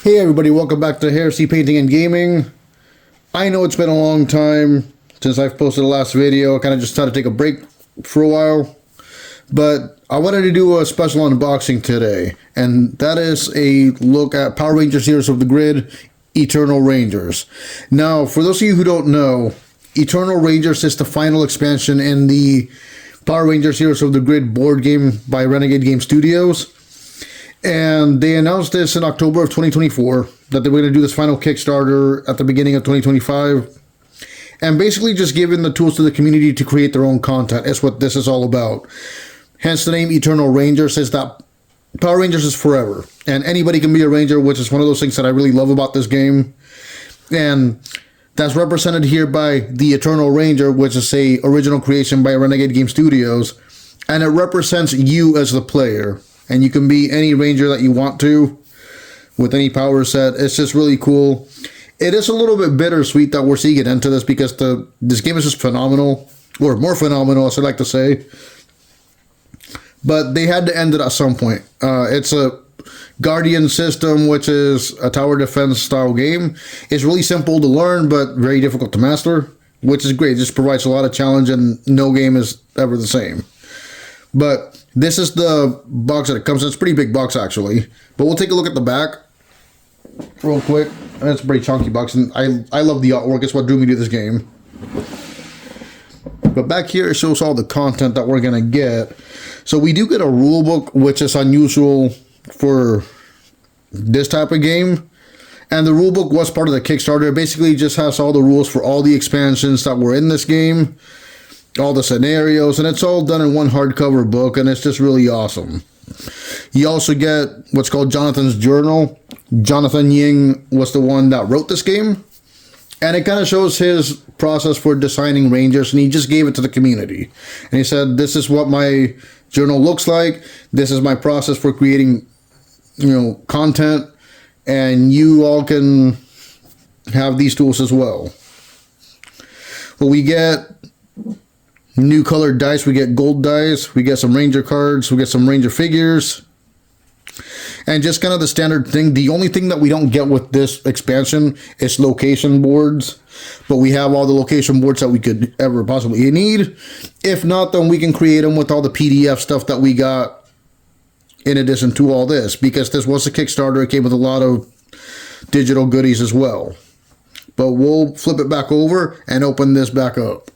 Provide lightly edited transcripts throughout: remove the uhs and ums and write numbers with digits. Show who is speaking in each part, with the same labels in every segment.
Speaker 1: Hey everybody, welcome back to Heresy Painting and Gaming. I know it's been a long time since I've posted the last video. I kind of just had to take a break for a while. But I wanted to do a special unboxing today. And that is a look at Power Rangers Heroes of the Grid, Eternal Rangers. Now, for those of you who don't know, Eternal Rangers is the final expansion in the Power Rangers Heroes of the Grid board game by Renegade Games Studios. And they announced this in October of 2024, that they were going to do this final Kickstarter at the beginning of 2025. And basically just giving the tools to the community to create their own content is what this is all about. Hence the name Eternal Rangers, is that Power Rangers is forever. And anybody can be a Ranger, which is one of those things that I really love about this game. And that's represented here by the Eternal Ranger, which is a original creation by Renegade Games Studios. And it represents you as the player. And you can be any Ranger that you want to with any power set. It's just really cool. It is a little bit bittersweet that we're seeing it into this because this game is just phenomenal. Or more phenomenal, as I like to say. But they had to end it at some point. It's a Guardian system, which is a tower defense style game. It's really simple to learn, but very difficult to master, which is great. It just provides a lot of challenge, and no game is ever the same. But this is the box that it comes in. It's a pretty big box, actually. But we'll take a look at the back real quick. And it's a pretty chunky box, and I love the artwork. It's what drew me to this game. But back here, it shows all the content that we're going to get. So we do get a rule book, which is unusual for this type of game. And the rule book was part of the Kickstarter. It basically just has all the rules for all the expansions that were in this game. All the scenarios, and it's all done in one hardcover book, and it's just really awesome. You also get what's called Jonathan's Journal. Jonathan Ying was the one that wrote this game, and it kind of shows his process for designing Rangers, and he just gave it to the community. And he said, this is what my journal looks like, this is my process for creating, content, and you all can have these tools as well. But we get new colored dice, we get gold dice, we get some Ranger cards, we get some Ranger figures, and just kind of the standard thing. The only thing that we don't get with this expansion is location boards, but we have all the location boards that we could ever possibly need. If not, then we can create them with all the PDF stuff that we got in addition to all this, because this was a Kickstarter. It came with a lot of digital goodies as well. But we'll flip it back over and open this back up.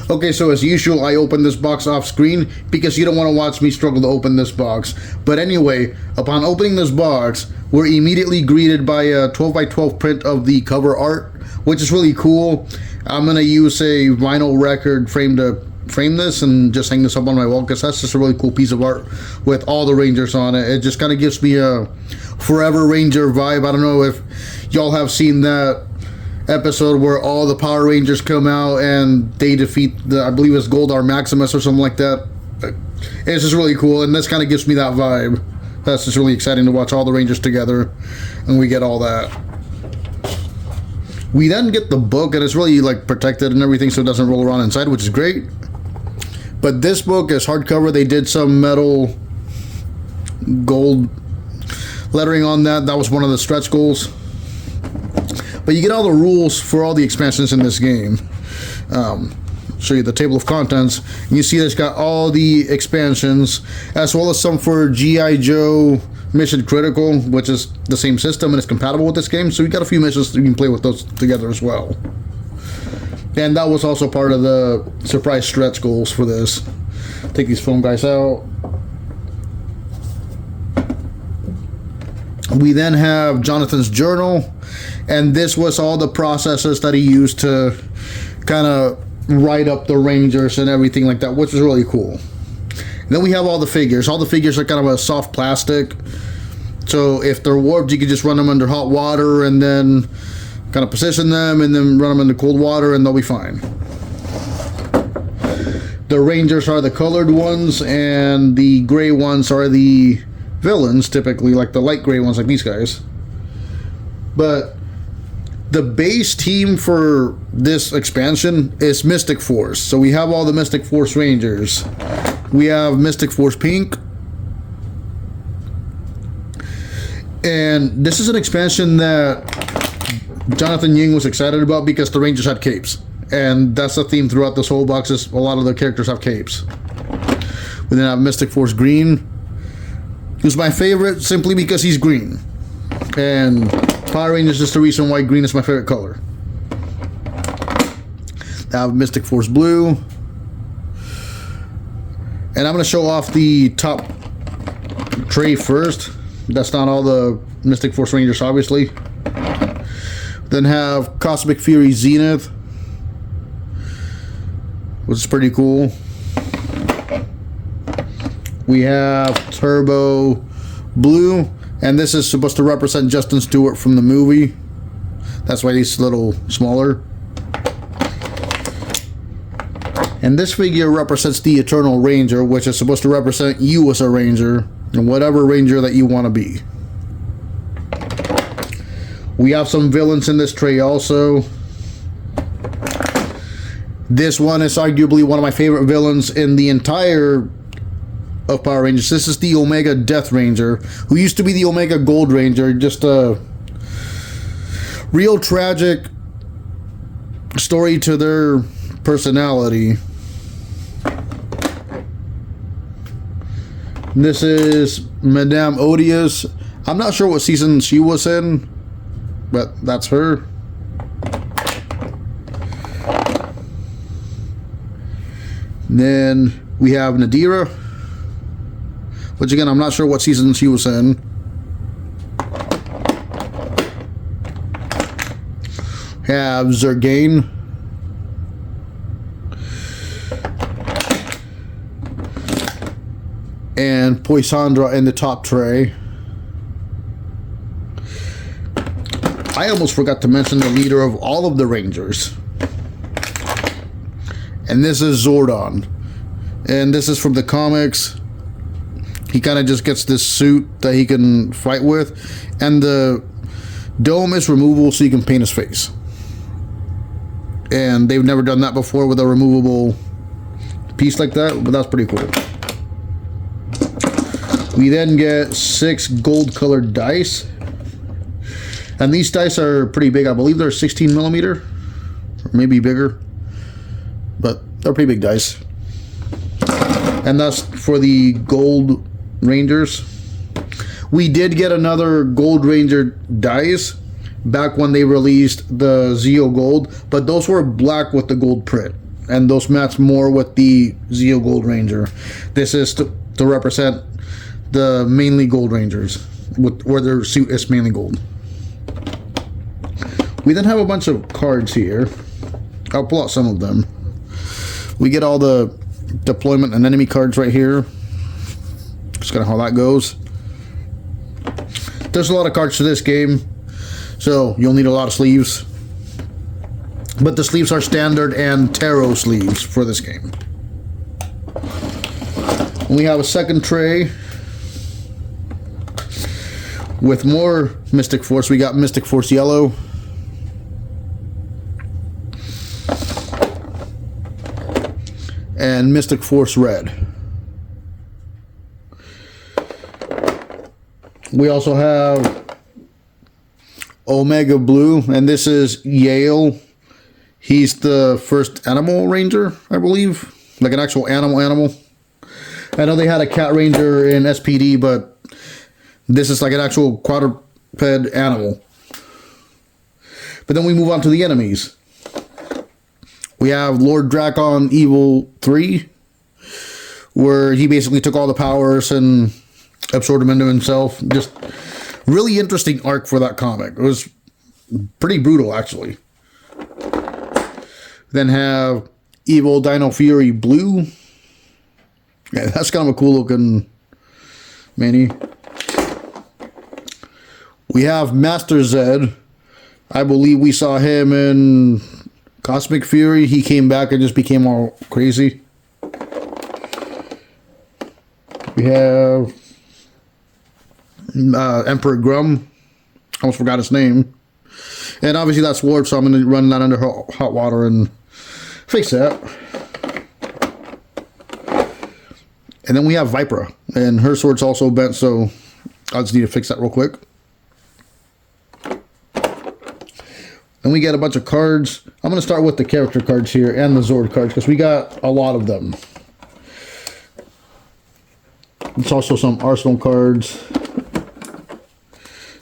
Speaker 1: Okay, so as usual, I opened this box off screen because you don't want to watch me struggle to open this box. But anyway, upon opening this box, we're immediately greeted by a 12x12 print of the cover art, which is really cool. I'm going to use a vinyl record frame to frame this and just hang this up on my wall, because that's just a really cool piece of art with all the Rangers on it. It just kind of gives me a Forever Ranger vibe. I don't know if y'all have seen that episode where all the Power Rangers come out and they defeat I believe it's Goldar Maximus or something like that. It's just really cool, and this kind of gives me that vibe. That's just really exciting to watch all the Rangers together, and we get all that. We then get the book, and it's really protected and everything, so it doesn't roll around inside, which is great. But this book is hardcover. They did some metal gold lettering on that. That was one of the stretch goals. But you get all the rules for all the expansions in this game. Show you the table of contents. And you see that it's got all the expansions, as well as some for G.I. Joe Mission Critical, which is the same system and is compatible with this game. So you got a few missions that you can play with those together as well. And that was also part of the surprise stretch goals for this. Take these foam guys out. We then have Jonathan's Journal, and this was all the processes that he used to kind of write up the Rangers and everything like that, which is really cool. And then we have all the figures. All the figures are kind of a soft plastic, so if they're warped, you can just run them under hot water and then kind of position them and then run them into cold water and they'll be fine. The Rangers are the colored ones, and the gray ones are the villains, typically, like the light gray ones like these guys. But the base team for this expansion is Mystic Force. So we have all the Mystic Force Rangers. We have Mystic Force Pink, And this is an expansion that Jonathan Ying was excited about because the Rangers had capes. And that's the theme throughout this whole box, is a lot of the characters have capes. We then have Mystic Force Green, who's my favorite simply because he's green. And Power Rangers is the reason why green is my favorite color. I have Mystic Force Blue. And I'm going to show off the top tray first. That's not all the Mystic Force Rangers, obviously. Then have Cosmic Fury Zenith, which is pretty cool. We have Turbo Blue, and this is supposed to represent Justin Stewart from the movie. That's why he's a little smaller. And this figure represents the Eternal Ranger, which is supposed to represent you as a Ranger, and whatever Ranger that you want to be. We have some villains in this tray also. This one is arguably one of my favorite villains in the entire of Power Rangers. This is the Omega Death Ranger, who used to be the Omega Gold Ranger. Just a real tragic story to their personality. This is Madame Odious. I'm not sure what season she was in, but that's her. Then we have Nadira, which again, I'm not sure what season she was in. Have Zergain. And Poisandra in the top tray. I almost forgot to mention the leader of all of the Rangers. And this is Zordon. And this is from the comics. He kind of just gets this suit that he can fight with. And the dome is removable so you can paint his face. And they've never done that before with a removable piece like that. But that's pretty cool. We then get 6 gold colored dice. And these dice are pretty big. I believe they're 16 millimeter. Or maybe bigger. But they're pretty big dice. And that's for the Gold Rangers. We did get another Gold Ranger dice back when they released the Zeo Gold. But those were black with the gold print. And those match more with the Zeo Gold Ranger. This is to represent the mainly Gold Rangers, where their suit is mainly gold. We then have a bunch of cards here. I'll pull out some of them. We get all the deployment and enemy cards right here. Just kind of how that goes. There's a lot of cards to this game, so you'll need a lot of sleeves. But the sleeves are standard and tarot sleeves for this game. We have a second tray with more Mystic Force. We got Mystic Force Yellow. And Mystic Force Red. We also have Omega Blue, and this is Yale. He's the first animal ranger, I believe. Like an actual animal. I know they had a cat ranger in SPD, but this is like an actual quadruped animal. But then we move on to the enemies. We have Lord Drakon Evil 3, where he basically took all the powers and absorbed them into himself. Just really interesting arc for that comic. It was pretty brutal, actually. Then have Evil Dino Fury Blue. Yeah, that's kind of a cool looking mini. We have Master Zed. I believe we saw him in Cosmic Fury. He came back and just became all crazy. We have Emperor Grum. Almost forgot his name. And obviously that's Warp, so I'm going to run that under hot water and fix that. And then we have Vipra. And her sword's also bent, so I just need to fix that real quick. Then we get a bunch of cards. I'm going to start with the character cards here and the Zord cards because we got a lot of them. It's also some Arsenal cards.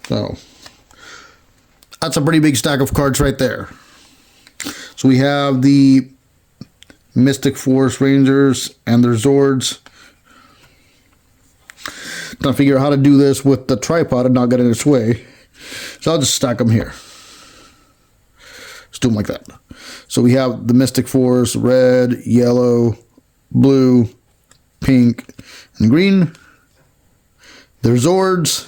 Speaker 1: So that's a pretty big stack of cards right there. So we have the Mystic Force Rangers and their Zords. Trying to figure out how to do this with the tripod and not get in its way. So I'll just stack them here. Just do them like that. So we have the Mystic Force, red, yellow, blue, pink, and green. Their Zords.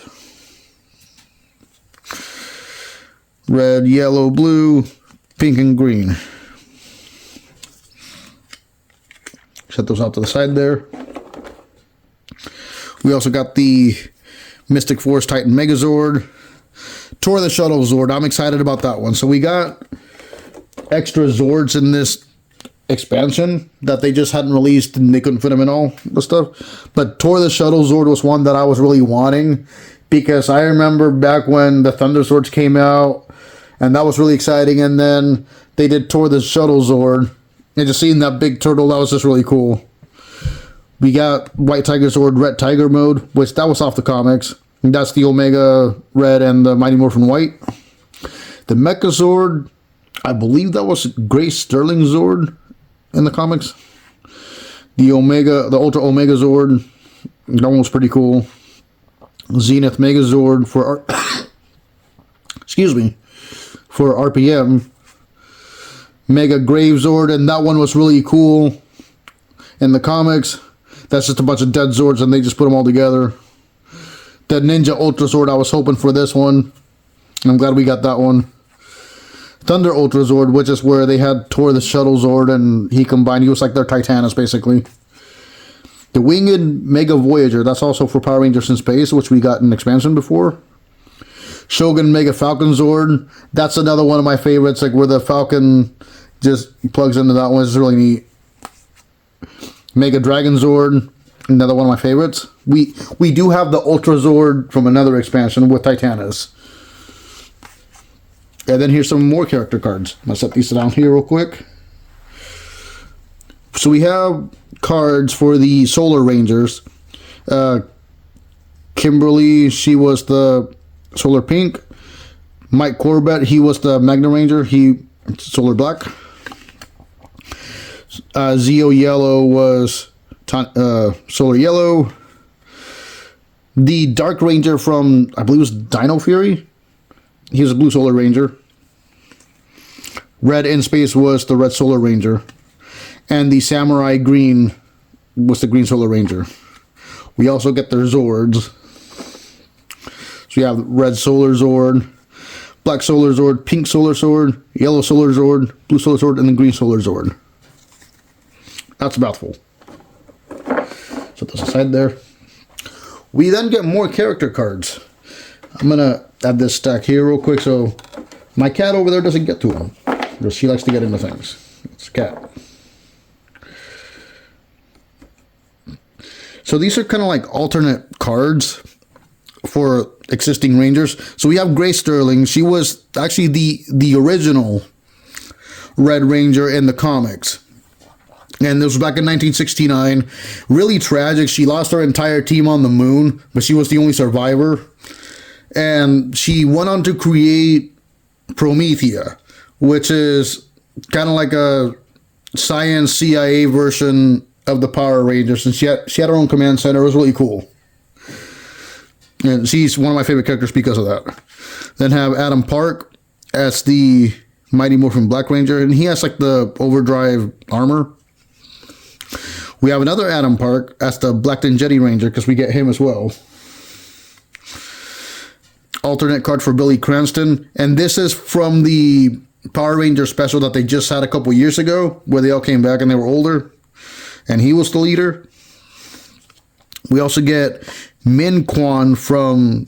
Speaker 1: Red, yellow, blue, pink, and green. Set those out to the side there. We also got the Mystic Force Titan Megazord. Tor the Shuttle Zord. I'm excited about that one. So we got extra Zords in this expansion that they just hadn't released and they couldn't fit them in all the stuff. But Tor the Shuttle Zord was one that I was really wanting because I remember back when the Thunder Zords came out and that was really exciting. And then they did Tor the Shuttle Zord and just seeing that big turtle, that was just really cool. We got White Tiger Zord, Red Tiger mode, which that was off the comics. And that's the Omega Red and the Mighty Morphin White. The Mecha Zord, I believe that was Gray Sterling Zord in the comics. The Ultra Omega Zord, that one was pretty cool. Zenith Mega Zord for for RPM. Mega Grave Zord, and that one was really cool in the comics. That's just a bunch of dead Zords and they just put them all together. The Ninja Ultra Zord, I was hoping for this one. I'm glad we got that one. Thunder Ultra Zord, which is where they had Tor the Shuttle Zord and he was like their Titanus basically. The Winged Mega Voyager, that's also for Power Rangers in Space, which we got in expansion before. Shogun Mega Falcon Zord, that's another one of my favorites, like where the Falcon just plugs into that one. It's really neat. Mega Dragon Zord, another one of my favorites. We do have the Ultra Zord from another expansion with Titanus. And then here's some more character cards. I'm going to set these down here real quick. So we have cards for the Solar Rangers. Kimberly, she was the Solar Pink. Mike Corbett, he was the Magna Ranger. He Solar Black. Zeo Yellow was Solar Yellow. The Dark Ranger from, I believe it was Dino Fury. He was a Blue Solar Ranger. Red in Space was the Red Solar Ranger. And the Samurai Green was the Green Solar Ranger. We also get their Zords. So we have Red Solar Zord, Black Solar Zord, Pink Solar Zord, Yellow Solar Zord, Blue Solar Zord, and the Green Solar Zord. That's a mouthful. Set those aside there. We then get more character cards. I'm going to add this stack here real quick so my cat over there doesn't get to them. Because she likes to get into things. It's a cat. So these are kind of like alternate cards for existing Rangers. So we have Gray Sterling. She was actually the original Red Ranger in the comics. And this was back in 1969. Really tragic. She lost her entire team on the moon, but she was the only survivor. And she went on to create Promethea, which is kind of like a science CIA version of the Power Rangers. And she had her own command center. It was really cool. And she's one of my favorite characters because of that. Then have Adam Park as the Mighty Morphin Black Ranger. And he has like the overdrive armor. We have another Adam Park as the Blackton Jetty Ranger because we get him as well. Alternate card for Billy Cranston. And this is from the Power Ranger special that they just had a couple years ago where they all came back and they were older. And he was the leader. We also get Min Quan from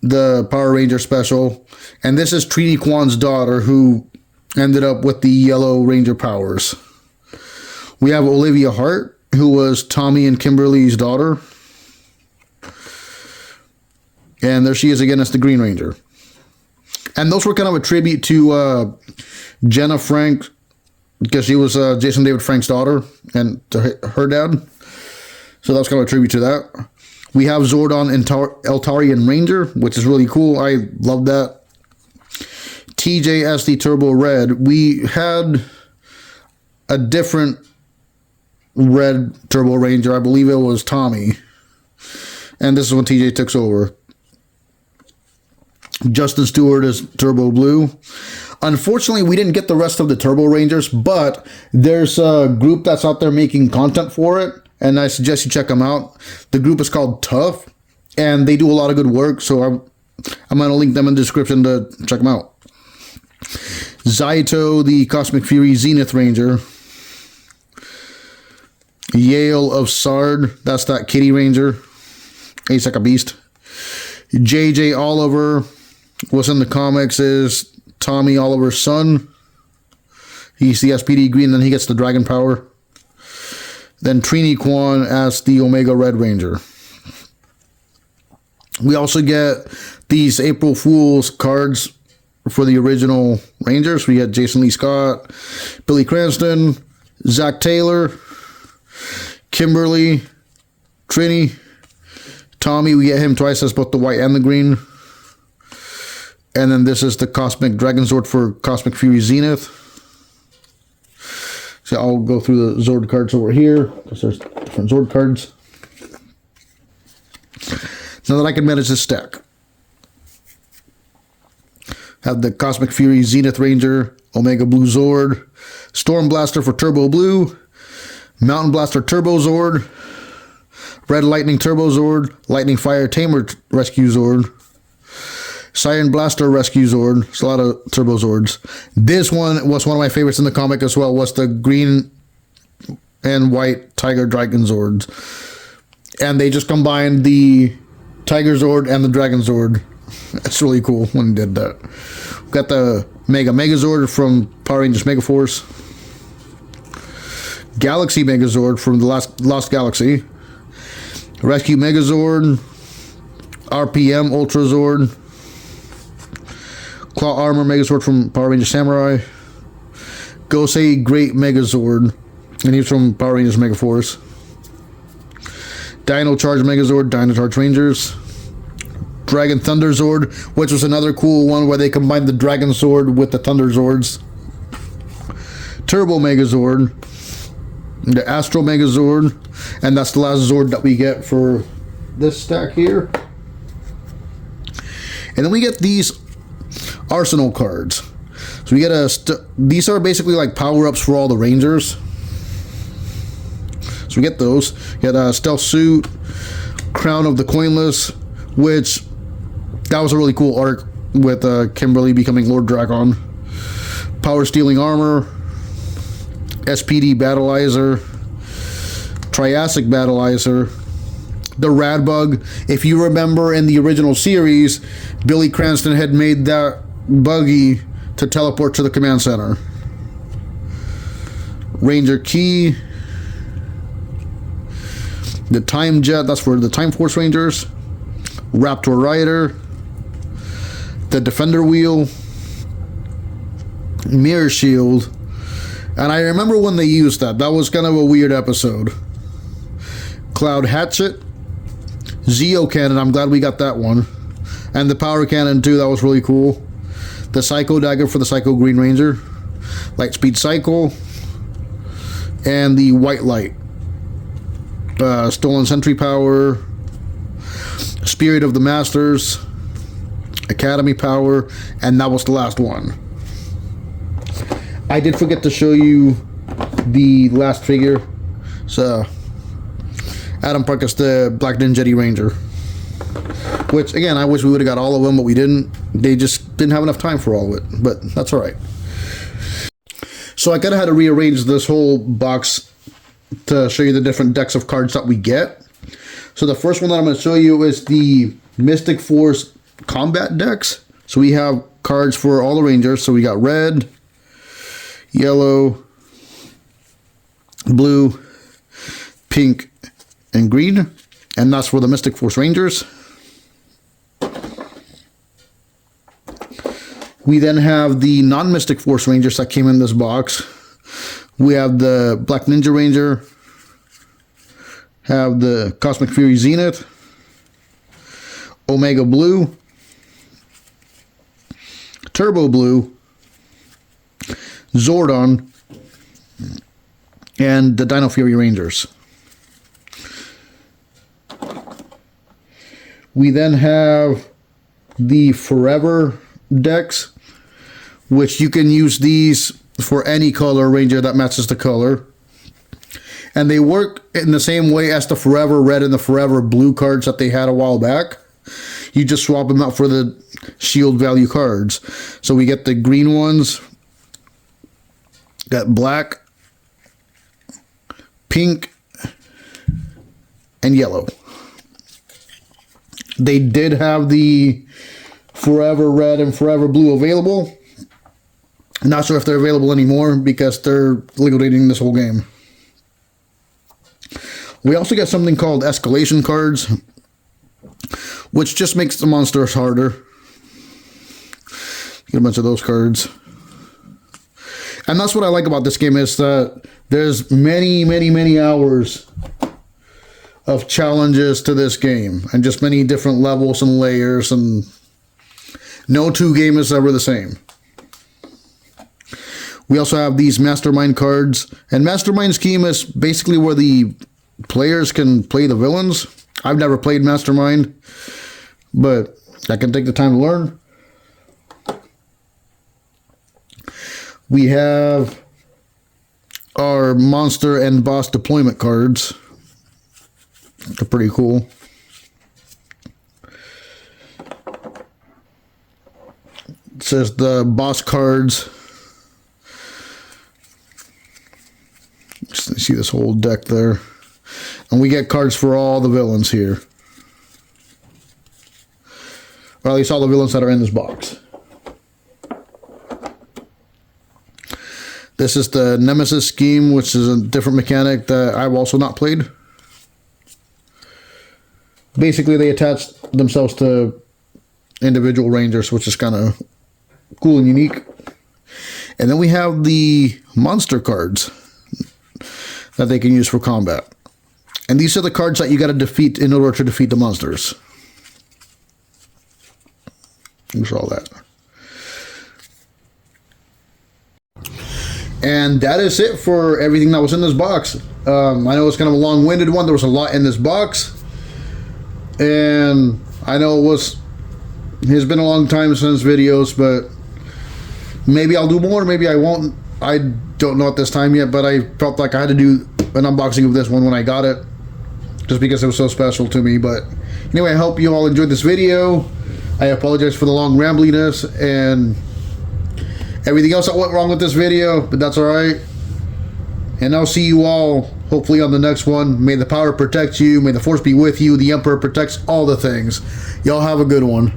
Speaker 1: the Power Ranger special. And this is Trini Kwan's daughter who ended up with the Yellow Ranger powers. We have Olivia Hart, who was Tommy and Kimberly's daughter. And there she is again as the Green Ranger. And those were kind of a tribute to Jenna Frank, because she was Jason David Frank's daughter, and to her dad. So that was kind of a tribute to that. We have Zordon and Eltarian Ranger, which is really cool. I love that. TJSD Turbo Red. We had a different red Turbo Ranger. I believe it was Tommy. And this is when TJ took over. Justin Stewart is Turbo Blue. Unfortunately, we didn't get the rest of the Turbo Rangers, but there's a group that's out there making content for it, and I suggest you check them out. The group is called Tough, and they do a lot of good work, so I'm going to link them in the description to check them out. Zaito, the Cosmic Fury Zenith Ranger. Yale of Sard, that's that Kitty Ranger. He's like a beast. JJ Oliver, what's in the comics is Tommy Oliver's son. He's the SPD green, then he gets the dragon power. Then Trini Kwan as the Omega Red Ranger. We also get these April Fool's cards for the original Rangers. We got Jason Lee Scott, Billy Cranston, Zach Taylor, Kimberly, Trini, Tommy. We get him twice as both the white and the green. And then this is the Cosmic Dragon Zord for Cosmic Fury Zenith. So I'll go through the Zord cards over here, because there's different Zord cards. Now that I can manage this stack. Have the Cosmic Fury Zenith Ranger, Omega Blue Zord, Storm Blaster for Turbo Blue, Mountain Blaster Turbo Zord, Red Lightning Turbo Zord, Lightning Fire Tamer Rescue Zord, Siren Blaster Rescue Zord. It's a lot of Turbo Zords. This one was one of my favorites in the comic as well, was the green and white Tiger Dragon Zords. And they just combined the Tiger Zord and the Dragon Zord. That's really cool when they did that. We've got the Megazord from Power Rangers Megaforce. Galaxy Megazord from the Lost Galaxy. Rescue Megazord. RPM Ultra Zord. Claw Armor Megazord from Power Rangers Samurai. Gosei Great Megazord. And he's from Power Rangers Megaforce. Dino Charge Megazord, Dino Charge Rangers. Dragon Thunder Zord, which was another cool one where they combined the Dragon Sword with the Thunder Zords. Turbo Megazord. The Astro Megazord. And that's the last Zord that we get for this stack here. And then we get these Arsenal cards. So we get these are basically like power-ups for all the Rangers. So we get those. We get a Stealth Suit, Crown of the Coinless, which that was a really cool arc with Kimberly becoming Lord Dragon. Power Stealing Armor, SPD Battleizer, Triassic Battleizer, the Radbug. If you remember in the original series, Billy Cranston had made that buggy to teleport to the command center. Ranger Key. The Time Jet, that's for the Time Force Rangers. Raptor Rider. The Defender Wheel. Mirror Shield. And I remember when they used that. That was kind of a weird episode. Cloud Hatchet. Zeo Cannon, I'm glad we got that one. And the Power Cannon too, that was really cool. The Psycho Dagger for the Psycho Green Ranger. Lightspeed Cycle. And the White Light. Stolen Sentry Power. Spirit of the Masters. Academy Power. And that was the last one. I did forget to show you the last figure. So Adam Parkus, the Black Ninja Ranger. Which, again, I wish we would have got all of them, but we didn't. They just didn't have enough time for all of it. But that's alright. So I kind of had to rearrange this whole box to show you the different decks of cards that we get. So the first one that I'm going to show you is the Mystic Force Combat decks. So we have cards for all the Rangers. So we got red, yellow, blue, pink, and green. And that's for the Mystic Force Rangers. We then have the non-Mystic Force Rangers that came in this box. We have the Black Ninja Ranger, have the Cosmic Fury Zenith, Omega Blue, Turbo Blue, Zordon, and the Dino Fury Rangers. We then have the Forever decks, which you can use these for any color ranger that matches the color. And they work in the same way as the Forever Red and the Forever Blue cards that they had a while back. You just swap them out for the shield value cards. So we get the green ones, got black, pink, and yellow. They did have the Forever Red and Forever Blue available. Not sure if they're available anymore because they're liquidating this whole game. We also get something called escalation cards, which just makes the monsters harder. Get a bunch of those cards. And that's what I like about this game, is that there's many hours of challenges to this game, and just many different levels and layers, and no two game is ever the same. We also have these Mastermind cards, and Mastermind scheme is basically where the players can play the villains. I've never played Mastermind, but I can take the time to learn. We have our monster and boss deployment cards. They're pretty cool. It says the boss cards. Just see this whole deck there. And we get cards for all the villains here. Or at least all the villains that are in this box. This is the Nemesis scheme, which is a different mechanic that I've also not played. Basically, they attach themselves to individual rangers, which is kind of cool and unique. And then we have the monster cards that they can use for combat. And these are the cards that you got to defeat in order to defeat the monsters. There's all that. And that is it for everything that was in this box. I know it's kind of a long-winded one. There was a lot in this box. And I know it's been a long time since videos, but maybe I'll do more, maybe I won't. I don't know at this time yet, but I felt like I had to do an unboxing of this one when I got it, just because it was so special to me. But anyway, I hope you all enjoyed this video. I apologize for the long rambliness and everything else that went wrong with this video, but that's alright. And I'll see you all hopefully on the next one. May the power protect you. May the force be with you. The Emperor protects all the things. Y'all have a good one.